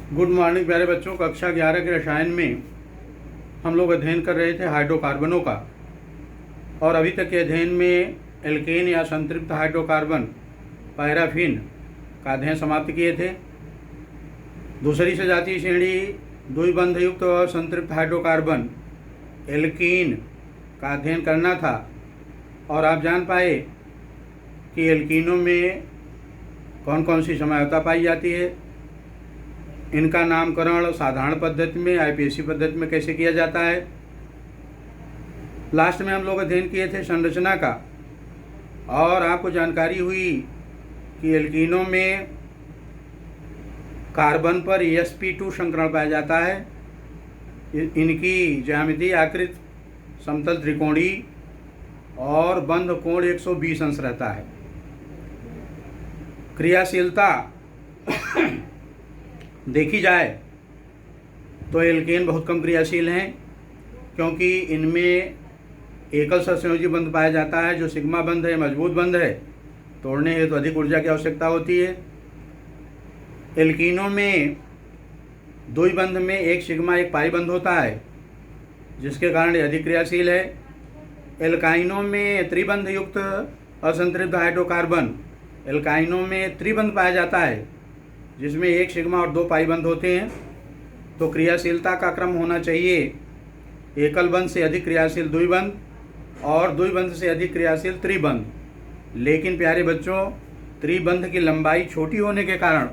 Good morning प्यारे बच्चों। कक्षा 11 के रसायन में हम लोग अध्ययन कर रहे थे हाइड्रोकार्बनों का, और अभी तक के अध्ययन में एल्केन या संतृप्त हाइड्रोकार्बन पैराफिन का अध्ययन समाप्त किए थे। दूसरी सजातीय श्रेणी द्विबंध युक्त और संतृप्त हाइड्रोकार्बन एल्कीन का अध्ययन करना था, और आप जान पाए कि एल्कीनों में कौन कौन सी समयोता पाई जाती है, इनका नामकरण साधारण पद्धति में आईपीएसी पद्धति में कैसे किया जाता है। लास्ट में हम लोग अध्ययन किए थे संरचना का, और आपको जानकारी हुई कि एल्कीनों में कार्बन पर sp2 संकरण पाया जाता है। इनकी ज्यामितीय आकृति समतल त्रिकोणी और बंध कोण 120 अंश रहता है। क्रियाशीलता देखी जाए तो एल्केन बहुत कम क्रियाशील हैं, क्योंकि इनमें एकल सहसंयोजी बंध पाया जाता है। जो सिग्मा बंध है, मजबूत बंध है, तोड़ने हेतु तो अधिक ऊर्जा की आवश्यकता होती है। एल्कीनों में द्विबंध में एक सिग्मा एक पाई बंध होता है, जिसके कारण ये अधिक क्रियाशील है। एल्काइनों में त्रिबंध युक्त असंतृप्त हाइड्रोकार्बन एल्काइनों में त्रिबंध पाया जाता है, जिसमें एक सिग्मा और दो पाई बंध होते हैं। तो क्रियाशीलता का क्रम होना चाहिए एकल बंध से अधिक क्रियाशील द्विबंध और द्विबंध से अधिक क्रियाशील त्रिबंध। लेकिन प्यारे बच्चों, त्रिबंध की लंबाई छोटी होने के कारण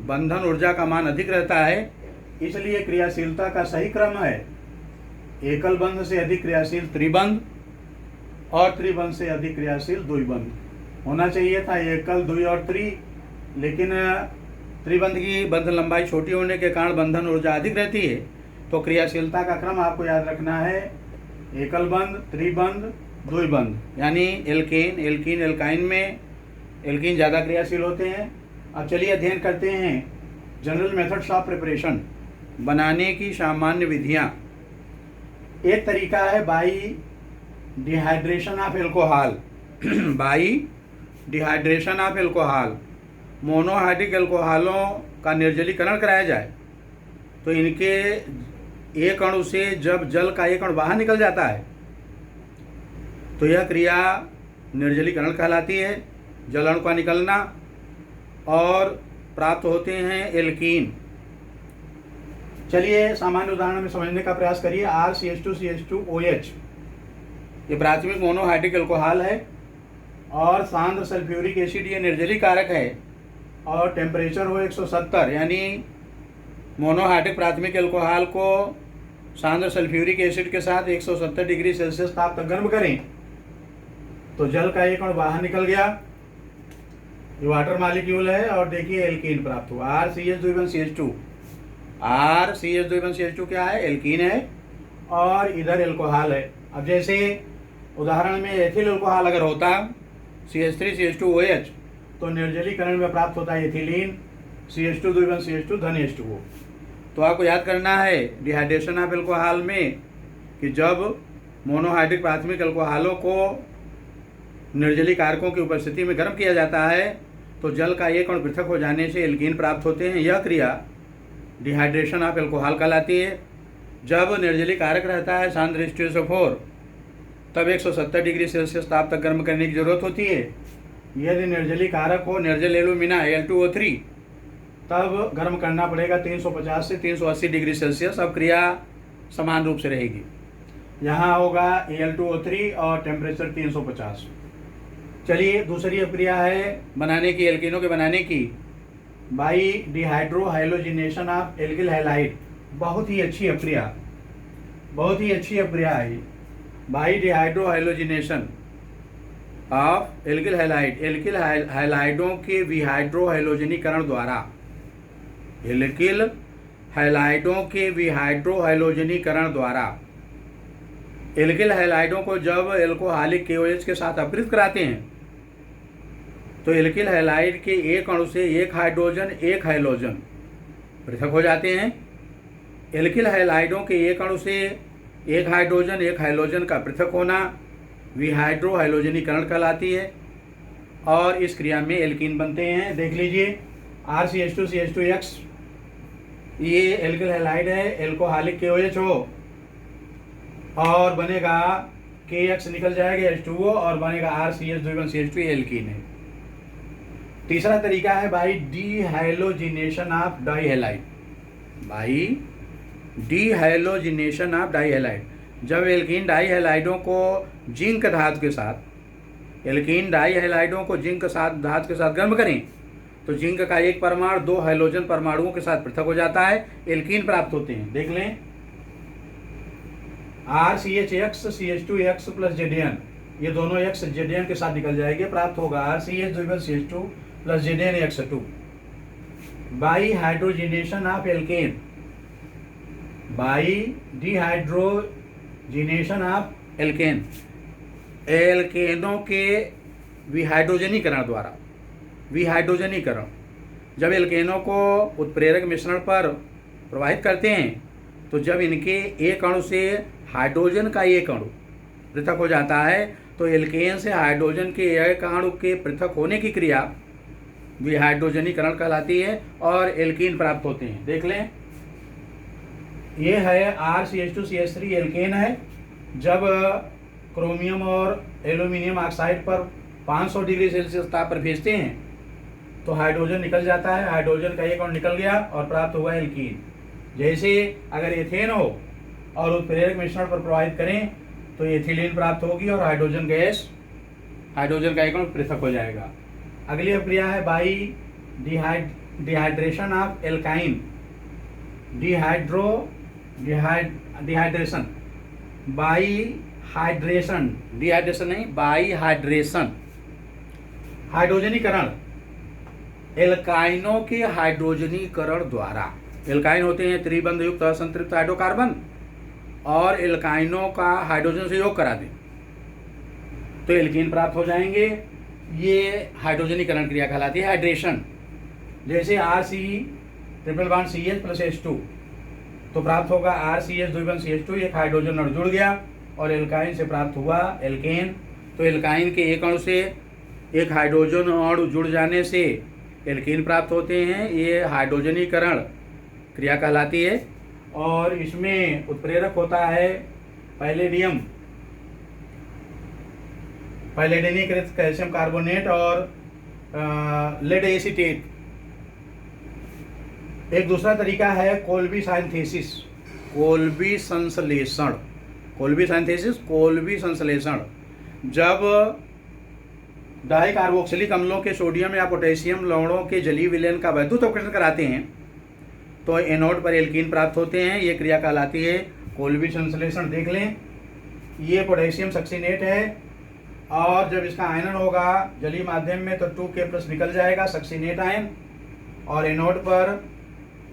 बंधन ऊर्जा का मान अधिक रहता है, इसलिए क्रियाशीलता का सही क्रम है एकल बंध से अधिक क्रियाशील त्रिबंध और त्रिबंध से अधिक क्रियाशील द्विबंध होना चाहिए था, एकल द्वि और त्रि। लेकिन त्रिबंध की बंध लंबाई छोटी होने के कारण बंधन ऊर्जा अधिक रहती है। तो क्रियाशीलता का क्रम आपको याद रखना है एकल बंध, त्रिबंध, द्विबंध, यानी एल्केन, एल्कीन, एल्काइन में एल्कीन ज़्यादा क्रियाशील होते हैं। अब चलिए अध्ययन करते हैं जनरल मेथड्स ऑफ प्रिपरेशन, बनाने की सामान्य विधियाँ। एक तरीका है by dehydration of alcohol by dehydration of alcohol. Monohydric एल्कोहलों का निर्जलीकरण कराया जाए तो इनके एक अणु से जब जल का एक अणु बाहर निकल जाता है तो यह क्रिया निर्जलीकरण कहलाती है। जल अणु का निकलना, और प्राप्त होते हैं एल्कीन। चलिए सामान्य उदाहरण में समझने का प्रयास करिए। RCH2CH2OH ये प्राथमिक मोनोहाइड्रिक एल्कोहल है, और सांद्र सल्फ्यूरिक एसिड ये निर्जली कारक है, और टेम्परेचर हो 170, यानी मोनोहाइड्रिक प्राथमिक एल्कोहल को सांद्र सल्फ्यूरिक एसिड के साथ 170 डिग्री सेल्सियस ताप तक गर्म करें तो जल का एक अणु बाहर निकल गया, ये वाटर मॉलिक्यूल है, और देखिए एल्कीन प्राप्त हुआ RCH2CH2। RCH2CH2 क्या है? एल्कीन है, और इधर एल्कोहल है। अब जैसे उदाहरण में एथिल एल्कोहल अगर होता CH3CH2OH तो निर्जलीकरण में प्राप्त होता है एथिलीन, CH2 द्विबंध CH2 धन H2O। तो आपको याद करना है डिहाइड्रेशन ऑफ एल्कोहल में कि जब मोनोहाइड्रिक प्राथमिक एल्कोहलों को निर्जली कारकों की उपस्थिति में गर्म किया जाता है तो जल का एक अणु पृथक हो जाने से एल्कीन प्राप्त होते हैं। यह क्रिया डिहाइड्रेशन ऑफ एल्कोहल कहलाती है। जब निर्जली कारक रहता है सांद्र H2SO4 तब 170 डिग्री सेल्सियस ताप तक गर्म करने की जरूरत होती है। यदि निर्जली कारक हो निर्जल एल्यूमिना Al2O3 तब गर्म करना पड़ेगा 350 से 380 डिग्री सेल्सियस। अब क्रिया समान रूप से रहेगी, यहाँ होगा Al2O3 और टेम्परेचर 350। चलिए दूसरी क्रिया है बनाने की, एल्कीनों के बनाने की, by dehydrohalogenation of alkyl halide. बहुत ही अच्छी अक्रिया, बहुत ही अच्छी अक्रिया है by dehydrohalogenation of alkyl halide. Alkyl हैलाइडों के विहाइड्रो हाइलोजनीकरण द्वारा, एल्किल हैलाइडों के विहाइड्रो हाइलोजनीकरण द्वारा एल्किल हैलाइडों को जब एल्कोहलिक KOH के साथ अपकृत कराते हैं तो एल्किल हैलाइड के एक अणु से एक हाइड्रोजन एक हाइलोजन पृथक हो जाते हैं। एल्किल हैलाइडों के एक अणु से एक हाइड्रोजन एक हाइलोजन का पृथक होना विहाइड्रो हाइलोजनीकरण कहलाती है। और इस क्रिया में एल्कीन बनते हैं। देख लीजिए RCH2CH2X ये एल्किल हैलाइड है, एल्कोहलिक KOH हो और बनेगा KX निकल जाएगा H2O और बनेगा RCH2CH2, ये एल्कीन है। तीसरा तरीका है बाई डीहाइलोजिनेशन ऑफ डाईहैलाइड। बाई डीहाइलोजिनेशन ऑफ डाईहैलाइड, जब एल्कीन डाईहैलाइडों को जिंक धातु के साथ एल्कीन डाईहैलाइडों को जिंक धातु के साथ गर्म करें तो जिंक का एक परमाणु 2 हाइड्रोजन परमाणुओं के साथ पृथक हो जाता है, एल्कीन प्राप्त होते हैं। देख लें, RCHX CH2X प्लस Zn, ये दोनों X Zn के साथ निकल जाएंगे, प्राप्त होगा RCH2CH2 plus ZnX2 by hydrogenation of alkane, by dehydrogenation of alkane, एल्केनों के विहाइड्रोजनीकरण द्वारा। विहाइड्रोजनीकरण, जब एल्केनों को उत्प्रेरक मिश्रण पर प्रवाहित करते हैं तो जब इनके एक अणु से हाइड्रोजन का एक अणु पृथक हो जाता है तो एल्केन से हाइड्रोजन के एक अणु के पृथक होने की क्रिया विहाइड्रोजनीकरण कहलाती है और एल्कीन प्राप्त होते हैं। देख लें, ये है RCH2CH3 एल्केन है। जब क्रोमियम और एल्यूमिनियम ऑक्साइड पर 500 डिग्री सेल्सियस ताप पर भेजते हैं तो हाइड्रोजन निकल जाता है, हाइड्रोजन का एक अणु निकल गया और प्राप्त हुआ एल्कीन। जैसे अगर एथेन हो और उत्प्रेरक मिश्रण पर प्रवाहित करें तो एथिलीन प्राप्त होगी और हाइड्रोजन का एक अणु पृथक हो जाएगा। अगली अभिक्रिया है by dehydration of alkyne, dehydration by hydration, dehydration नहीं, बाई हाइड्रेशन, हाइड्रोजनीकरण, एल्काइनों के हाइड्रोजनीकरण द्वारा। एल्काइन होते हैं त्रिबंध युक्त असंतृप्त हाइड्रोकार्बन, और एल्काइनों का हाइड्रोजन से योग करा दें तो एल्कीन प्राप्त हो जाएंगे। ये हाइड्रोजनीकरण क्रिया कहलाती है हाइड्रेशन। जैसे RC∼CH प्लस H2 तो प्राप्त होगा RCH2CH2, एक हाइड्रोजन अणु जुड़ गया और एल्काइन से प्राप्त हुआ एल्केन। तो एल्काइन के एक अणु से एक हाइड्रोजन अणु जुड़ जाने से एल्कीन प्राप्त होते हैं, ये हाइड्रोजनीकरण क्रिया कहलाती है। और इसमें उत्प्रेरक होता है पैलेडिनीकृत कैल्शियम कार्बोनेट और लेड एसीटेट। एक दूसरा तरीका है कोल्बी सिंथेसिस, कोल्बी संश्लेषण। जब डाई कार्बोक्सिलिक अम्लों के सोडियम या पोटेशियम लवणों के जलीय विलयन का वैद्युत अपघटन कराते हैं तो एनोड पर एल्कीन प्राप्त होते हैं, ये क्रिया कहलाती है कोल्बी संश्लेषण। देख लें, ये पोटेशियम सक्सीनेट है और जब इसका आयनन होगा जलीय माध्यम में तो 2K+ निकल जाएगा सक्सीनेट आयन, और एनोड पर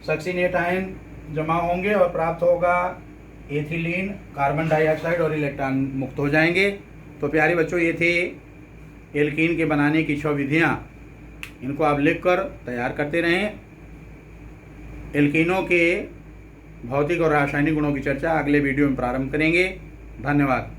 सक्सीनेट आयन जमा होंगे और प्राप्त होगा एथिलीन, कार्बन डाइऑक्साइड और इलेक्ट्रॉन मुक्त हो जाएंगे। तो प्यारे बच्चों, ये थे एल्कीन के बनाने की 6 विधियाँ, इनको आप लिख कर तैयार करते रहें। एल्कीनों के भौतिक और रासायनिक गुणों की चर्चा अगले वीडियो में प्रारंभ करेंगे। धन्यवाद।